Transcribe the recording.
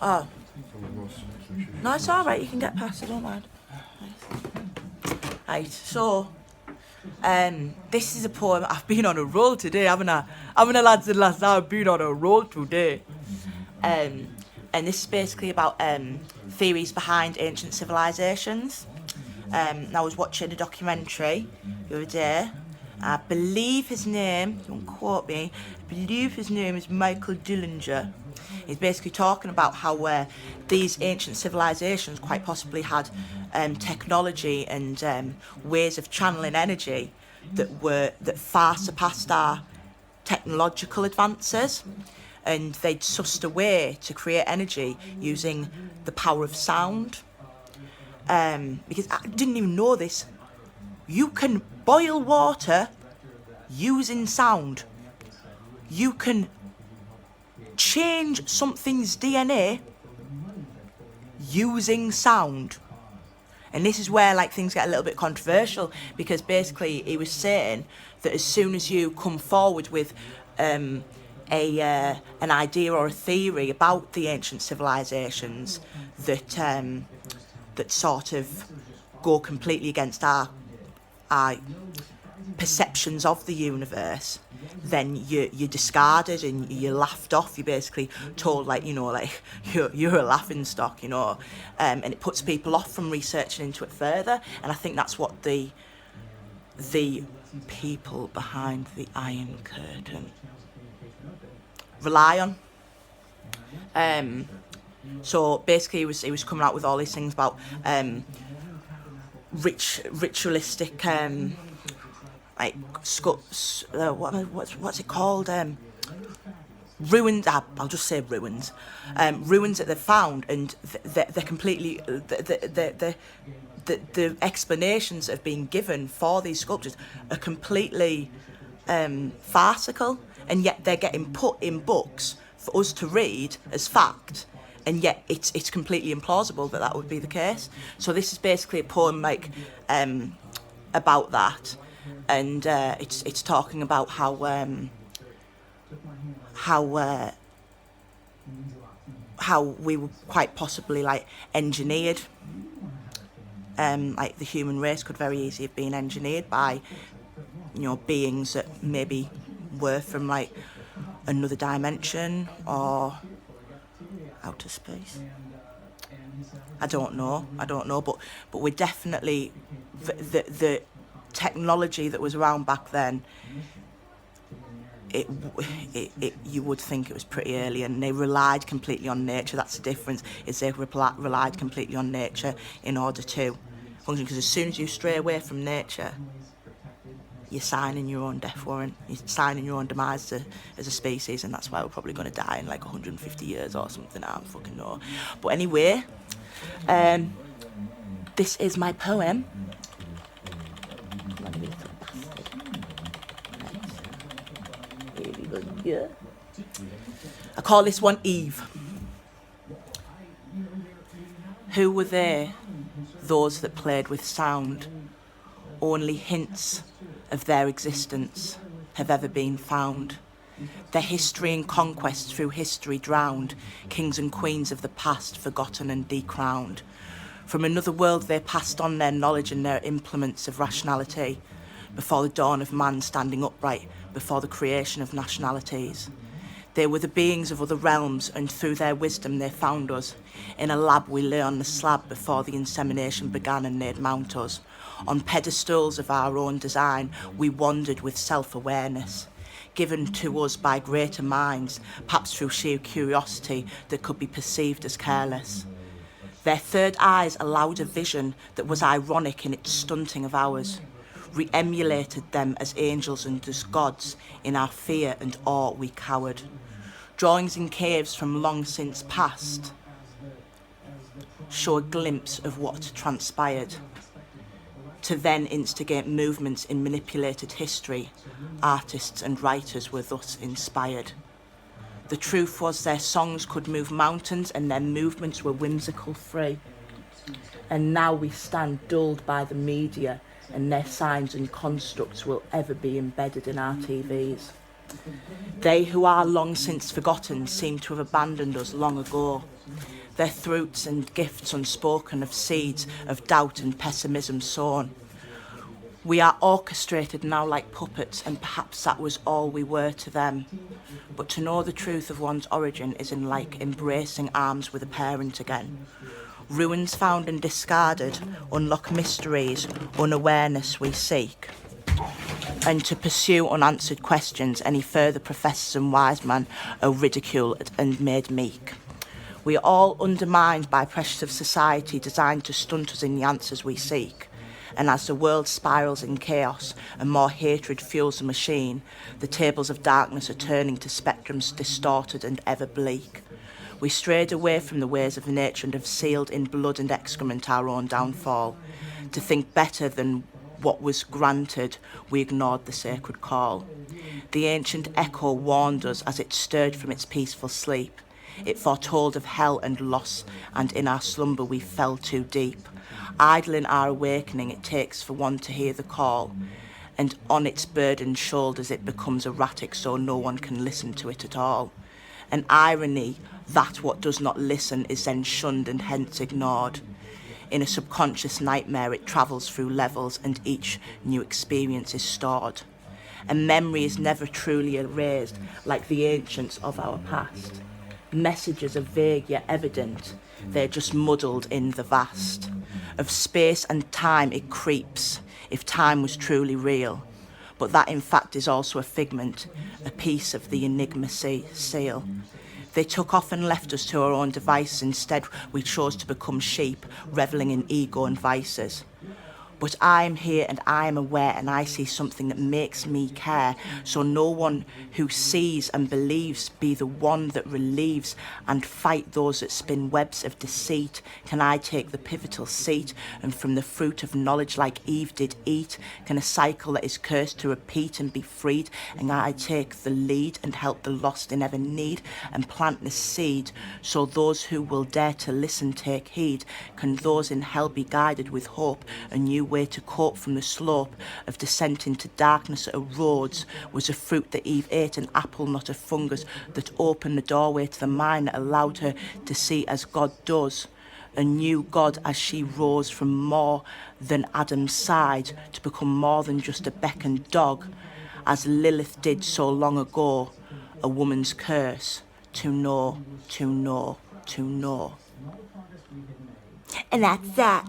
Oh. No, it's alright, you can get past it, don't mind. Right, so, this is a poem. I've been on a roll today, haven't I? Lads and lads, I've been on a roll today. And this is basically about theories behind ancient civilizations. I was watching a documentary the other day. I believe his name, don't quote me, I believe his name is Michael Dillinger. He's basically talking about how these ancient civilizations quite possibly had technology and ways of channeling energy that far surpassed our technological advances, and they'd sussed a way to create energy using the power of sound. Because I didn't even know this. You can boil water using sound. You can change something's DNA using sound. And this is where like things get a little bit controversial, because basically he was saying that as soon as you come forward with an idea or a theory about the ancient civilizations that sort of go completely against our perceptions of the universe, then you're discarded and you're laughed off. You're basically told, like, you know, like you're a laughing stock, you know, and it puts people off from researching into it further. And I think that's what the people behind the Iron Curtain rely on. So basically, he was coming out with all these things about ritualistic like what's it called? Ruins. I'll just say ruins. Ruins that they've found, and they're completely the explanations that have been given for these sculptures are completely farcical, and yet they're getting put in books for us to read as fact. And yet it's completely implausible that would be the case. So this is basically a poem like about that, and it's talking about how we were quite possibly like engineered. Like the human race could very easily have been engineered by, you know, beings that maybe were from like another dimension or outer space. I don't know, but we're definitely the technology that was around back then. It you would think it was pretty early, and they relied completely on nature. That's the difference, is they relied completely on nature in order to function. Because as soon as you stray away from nature, you're signing your own death warrant. You're signing your own demise as a species, and that's why we're probably going to die in like 150 years or something. I don't fucking know. But anyway, this is my poem. Yeah. I call this one Eve. Who were they, those that played with sound? Only hints of their existence have ever been found. Their history and conquest through history drowned, kings and queens of the past forgotten and decrowned. From another world they passed on their knowledge and their implements of rationality, before the dawn of man standing upright, before the creation of nationalities. They were the beings of other realms, and through their wisdom they found us. In a lab we lay on the slab before the insemination began, and they'd mount us. On pedestals of our own design, we wandered with self-awareness, given to us by greater minds, perhaps through sheer curiosity that could be perceived as careless. Their third eyes allowed a vision that was ironic in its stunting of ours. We emulated them as angels and as gods. In our fear and awe we cowered. Drawings in caves from long since past show a glimpse of what transpired, to then instigate movements in manipulated history. Artists and writers were thus inspired. The truth was their songs could move mountains, and their movements were whimsical free. And now we stand dulled by the media, and their signs and constructs will ever be embedded in our TVs. They who are long since forgotten seem to have abandoned us long ago. Their fruits and gifts unspoken of seeds of doubt and pessimism sown. We are orchestrated now like puppets, and perhaps that was all we were to them. But to know the truth of one's origin is in like embracing arms with a parent again. Ruins found and discarded unlock mysteries, unawareness we seek. And to pursue unanswered questions, any further professors and wise men are ridiculed and made meek. We are all undermined by pressures of society designed to stunt us in the answers we seek. And as the world spirals in chaos and more hatred fuels the machine, the tables of darkness are turning to spectrums distorted and ever bleak. We strayed away from the ways of nature and have sealed in blood and excrement our own downfall. To think better than what was granted, we ignored the sacred call. The ancient echo warned us as it stirred from its peaceful sleep. It foretold of hell and loss, and in our slumber we fell too deep. Idle in our awakening it takes for one to hear the call, and on its burdened shoulders it becomes erratic so no one can listen to it at all. An irony that what does not listen is then shunned and hence ignored. In a subconscious nightmare it travels through levels and each new experience is stored. And memory is never truly erased like the ancients of our past. Messages are vague yet evident, they're just muddled in the vast. Of space and time it creeps, if time was truly real. But that in fact is also a figment, a piece of the enigma seal. They took off and left us to our own devices. Instead, we chose to become sheep, revelling in ego and vices. But I am here and I am aware and I see something that makes me care. So no one who sees and believes be the one that relieves and fight those that spin webs of deceit. Can I take the pivotal seat and from the fruit of knowledge like Eve did eat? Can a cycle that is cursed to repeat and be freed? And I take the lead and help the lost in ever need and plant the seed. So those who will dare to listen take heed. Can those in hell be guided with hope? A new way to cope from the slope of descent into darkness erodes was a fruit that Eve ate, an apple, not a fungus, that opened the doorway to the mind that allowed her to see as God does. A new God as she rose from more than Adam's side to become more than just a beckoned dog, as Lilith did so long ago, a woman's curse, to know, to know, to know. And that's that.